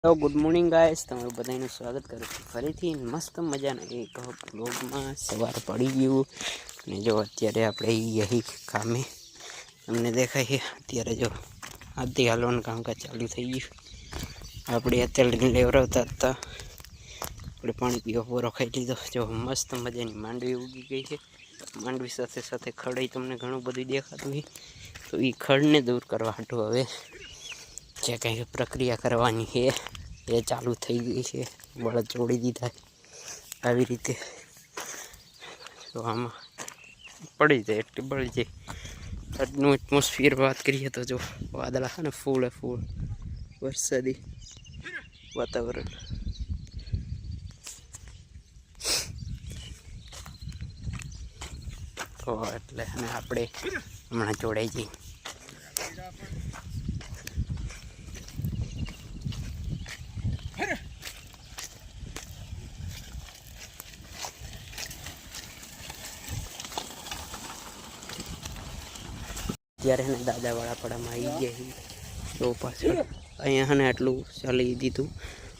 તો good morning guys, તમારું બધાનું સ્વાગત કરું છું ફરીથી મસ્ત મજાના એક બ્લોગમાં. સવાર પડી ગયું અને જો અત્યારે આપણે યહી કામે તમને દેખાય છે. અત્યારે જો આથી હાલવાનું કામકાજ ચાલુ થઈ ગયું. આપણે અત્યારે લેવરાવતા હતા, આપણે પાણી પીવા પૂરો ખાઈ લીધો. જો મસ્ત મજાની માંડવી ઉગી ગઈ છે. માંડવી સાથે સાથે ખડ તમને ઘણું બધું દેખાતું હોય, તો એ ખડને દૂર કરવા હાટું હવે જે કંઈ પ્રક્રિયા કરવાની છે એ ચાલુ થઈ ગઈ છે. બળદ જોડી દીધા આવી રીતે, તો આમાં પડી જાય એટલે બળી જાય. આજનું એટમોસ્ફિયર વાત કરીએ તો જો વાદળા છે ને ફૂલે ફૂલ વરસાદી વાતાવરણ. તો એટલે અને આપણે હમણાં જોડાઈ જઈએ. ત્યારે ને દાદાવાળા પડામાં આવી ગયા તો પાછળ અહીંયા ને આટલું ચાલી દીધું.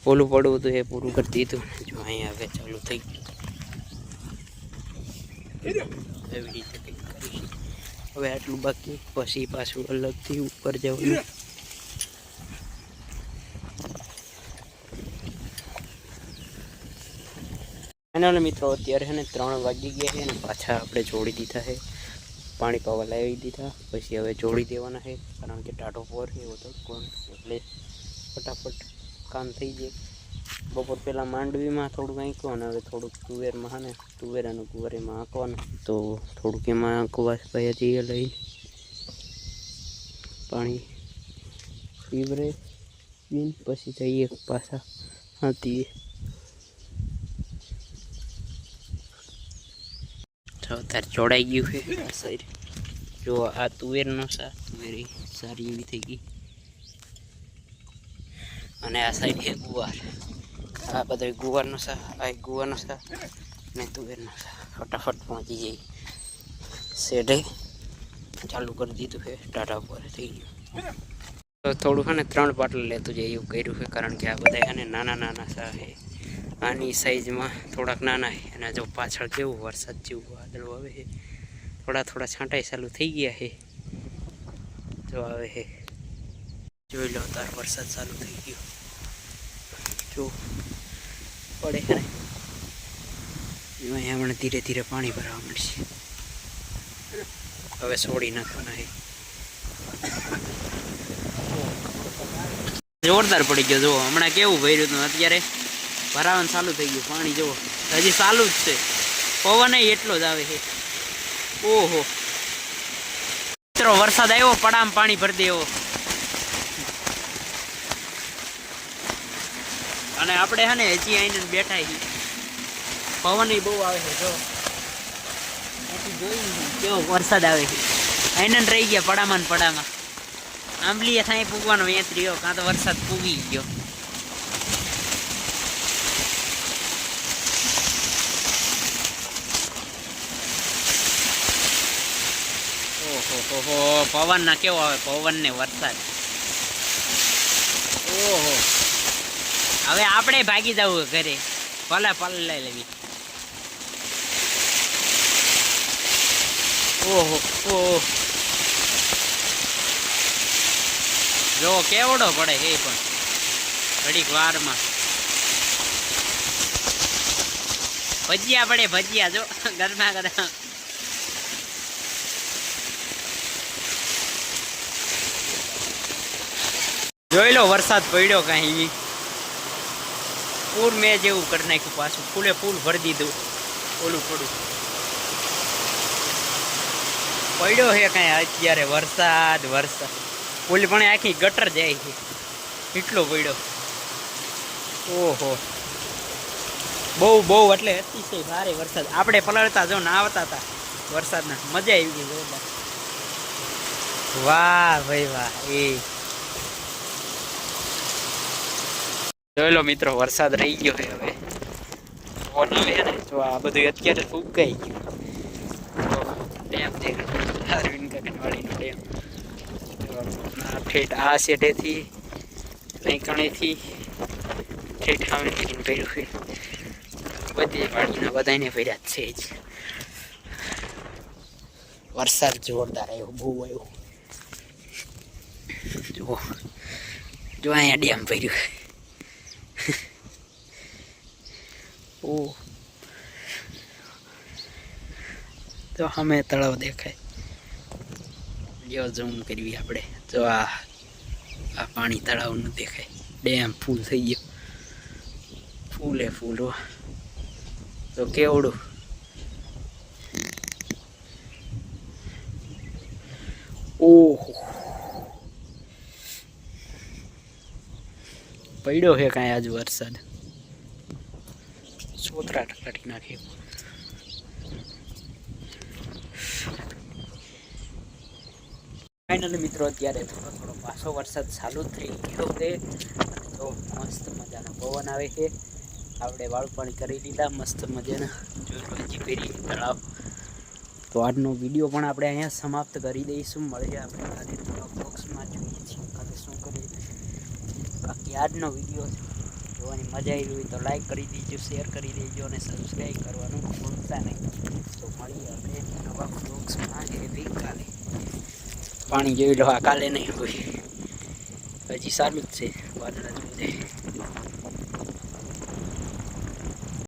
ઓલું પડવું હતું એ પૂરું કરી દીધું. જો અહીંયા હવે ચાલુ થઈ ગયું. એવી રીતે કંઈક કરી હવે આટલું બાકી, પછી પાછું અલગથી ઉપર જવાનું. ફાઇનલ મિત્રો અત્યારે છે ને 3 વાગી ગયા છે અને પાછા આપણે જોડી દીધા છે. પાણી પાવા લાવી દીધા, પછી હવે જોડી દેવાના છે, કારણ કે ટાઢો પોર એવો તો કોણ એટલે ફટાફટ કામ થઈ જાય. બપોર પહેલાં માંડવીમાં થોડુંક આંકવાનું, હવે થોડુંક તુવેરમાં હા ને તુવેર અને ગુવારીમાં આંકવાનું. તો થોડુંક એમાં આંકવા ભાઈ લઈ પાણી પીવરે પીને પછી જઈએ પાછા હાથી. અત્યારે જોડાઈ ગયું છે આ સાઈડ. જો આ તુવેરનો શાક, તુવેરી સારી એવી થઈ ગઈ. અને આ સાઈડ છે ગુવાર. આ બધા ગુવારનો શાક, આ ગુવારનો શાક ને તુવેરનો શાક. ફટાફટ પહોંચી જાય શેઢે. ચાલુ કરી દીધું છે, ટાટા પર થઈ ગયું. તો થોડું છે ને 3 પાટલા લેતું જાય એવું કર્યું છે, કારણ કે આ બધા છે ને નાના નાના શાક છે. આની સાઈઝમાં થોડાક નાના છે. અને જો પાછળ કેવું વરસાદ જેવું વાદળો આવે છે, થોડા થોડા છાંટાઈ ચાલુ થઈ ગયા છે. જો આવે છે, જોઈ લો તાર વરસાદ ચાલુ થઈ ગયો. જો પડે છે ને એમાં હમણાં ધીરે ધીરે પાણી ભરવા મળશે. હવે છોડી નાખવાના છે. જોરદાર પડી ગયો. જો હમણાં કેવું ભર્યું હતું, અત્યારે ભરાવાનું ચાલુ થઈ ગયું પાણી. જુઓ હજી ચાલુ જ છે, પવન એટલો જ આવે છે. ઓહો મિત્રો, વરસાદ આવ્યો, પડામાં પાણી ભરી દેવો. અને આપણે હે ને હજી આઈને બેઠા છીએ, પવન બહુ આવે છે. જો જોઈ કેવો વરસાદ આવે છે. આઈને રહી ગયા પડામાં ને પડામાં. આંબલીએ થાય પૂગવાનો વેત રહ્યો, કાં તો વરસાદ પૂગી ગયો. ઓહો પવન ના કેવો આવે, પવન ને વરસાદ. ઓહો હવે આપણે ભાગી જવું ઘરે, ભલે પલ લઈ લેવી. ઓહો ઓહો જો કેવડો પડે એ પણ ઘડીક વારમાં. ભજીયા પડે, ભજીયા જો ગરમા ગરમ. જોઈ લો વરસાદ પડ્યો, કાંઈ પૂર મેં જેવું કરી નાખ્યું. પાછું ફૂલે ફૂલ ભરી દીધું. ઓલું પડું પડ્યો છે કાંઈ અત્યારે વરસાદ. ઓલી પણ આખી ગટર જાય છે, એટલો પડ્યો. ઓહો બહુ એટલે અતિશય ભારે વરસાદ. આપણે પલળતા જો ના આવતા હતા વરસાદના, મજા આવી ગઈ જોરદાર. વાહ ભાઈ વાહ. એ જોઈ લો મિત્રો, વરસાદ રહી ગયો છે. હવે ફોન આવે ને, જો આ બધું અત્યારે ફૂંકાઈ ગયું. ડેમ દેખાય, અરવિંદ કાકનવાડીનો ડેમ. ઠેઠ આ શેઠેથી કંઈકણેથી ઠેઠ સામે લઈને ભર્યું છે. બધે પાણીના બધાને ભર્યા જ છે જ. વરસાદ જોરદાર આવ્યો, બહુ આવ્યો. જો જો અહીંયા ડેમ ભર્યું. ઓ તો અમે તળાવ દેખાય. જો ઝૂમ કરવી આપણે. જો આ પાણી તળાવનું દેખાય. ડેમ ફૂલ થઈ ગયો, ફૂલે ફૂલ. તો કેવડું ઓહો પડ્યો છે કાંઈ આજ વરસાદ. સોતરા કાઢી નાખે. ફાઇનલી મિત્રો અત્યારે થોડો થોડો પાછો વરસાદ ચાલુ થઈ ગયો છે. તો મસ્ત મજાનો પવન આવે છે. આપણે વાળું પાણી કરી લીધા મસ્ત મજાના. જોઈ પેરી તળાવ. તો આજનો વિડીયો પણ આપણે અહીંયા સમાપ્ત કરી દઈશું. મળીએ આપણે કાલે બોક્સમાં જોઈએ છીએ કાલે શું કરીએ. બાકી આજનો વિડીયો જોવાની મજા આવી હોય તો લાઈક કરી દેજો, શેર કરી દેજો અને સબસ્ક્રાઈબ કરવાનું ભૂલતા નહીં. તો મળીએ આપણે નવા બોક્સમાં એવી કાલે. પાણી જોઈ લો, આ કાલે નહીં હોય, હજી ચાલુ જ છે વાદળા જોઈ.